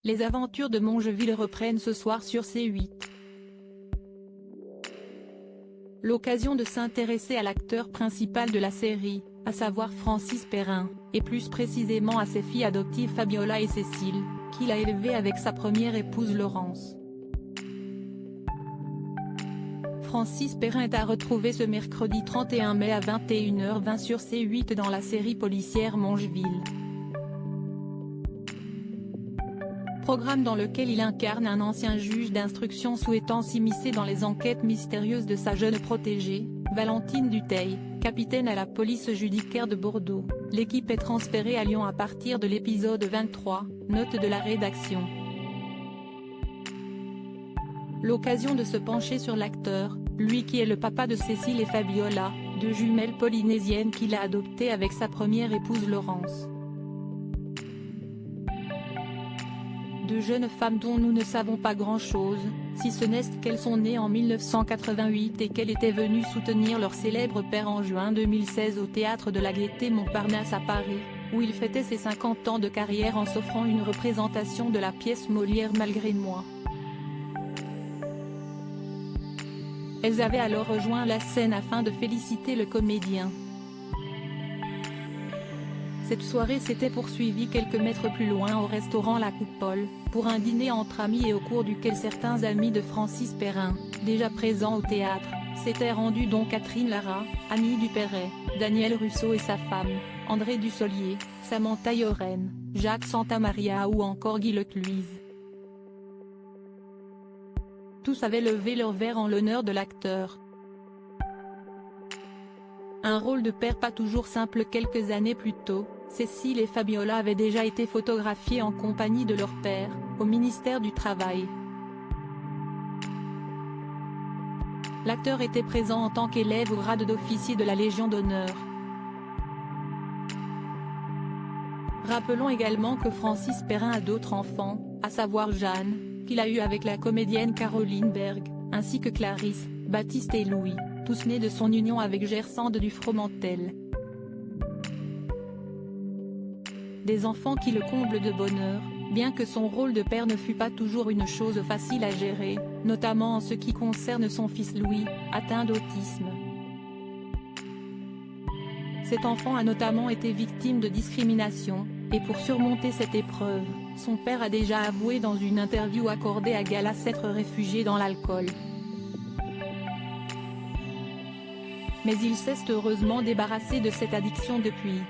Les aventures de Mongeville reprennent ce soir sur C8. L'occasion de s'intéresser à l'acteur principal de la série, à savoir Francis Perrin, et plus précisément à ses filles adoptives Fabiola et Cécile, qu'il a élevées avec sa première épouse Laurence. Francis Perrin est à retrouver ce mercredi 31 mai à 21h20 sur C8 dans la série policière Mongeville. Programme dans lequel il incarne un ancien juge d'instruction souhaitant s'immiscer dans les enquêtes mystérieuses de sa jeune protégée, Valentine Dutheil, capitaine à la police judiciaire de Bordeaux. L'équipe est transférée à Lyon à partir de l'épisode 23, note de la rédaction. L'occasion de se pencher sur l'acteur, lui qui est le papa de Cécile et Fabiola, deux jumelles polynésiennes qu'il a adoptées avec sa première épouse Laurence. Deux jeunes femmes dont nous ne savons pas grand-chose, si ce n'est qu'elles sont nées en 1988 et qu'elles étaient venues soutenir leur célèbre père en juin 2016 au Théâtre de la Gaîté Montparnasse à Paris, où il fêtait ses 50 ans de carrière en s'offrant une représentation de la pièce Molière Malgré moi. Elles avaient alors rejoint la scène afin de féliciter le comédien. Cette soirée s'était poursuivie quelques mètres plus loin au restaurant La Coupole, pour un dîner entre amis et au cours duquel certains amis de Francis Perrin, déjà présents au théâtre, s'étaient rendus dont Catherine Lara, Annie Dupéret, Daniel Russo et sa femme, André Dussolier, Samantha Yoren, Jacques Santamaria ou encore Guy Lecluise. Tous avaient levé leur verre en l'honneur de l'acteur. Un rôle de père pas toujours simple. Quelques années plus tôt, Cécile et Fabiola avaient déjà été photographiées en compagnie de leur père, au ministère du Travail. L'acteur était présent en tant qu'élève au grade d'officier de la Légion d'honneur. Rappelons également que Francis Perrin a d'autres enfants, à savoir Jeanne, qu'il a eue avec la comédienne Caroline Berg, ainsi que Clarisse, Baptiste et Louis, tous nés de son union avec Gersande du Fromentel. Des enfants qui le comblent de bonheur, bien que son rôle de père ne fût pas toujours une chose facile à gérer, notamment en ce qui concerne son fils Louis, atteint d'autisme. Cet enfant a notamment été victime de discrimination, et pour surmonter cette épreuve, son père a déjà avoué dans une interview accordée à Gala s'être réfugié dans l'alcool. Mais il s'est heureusement débarrassé de cette addiction depuis.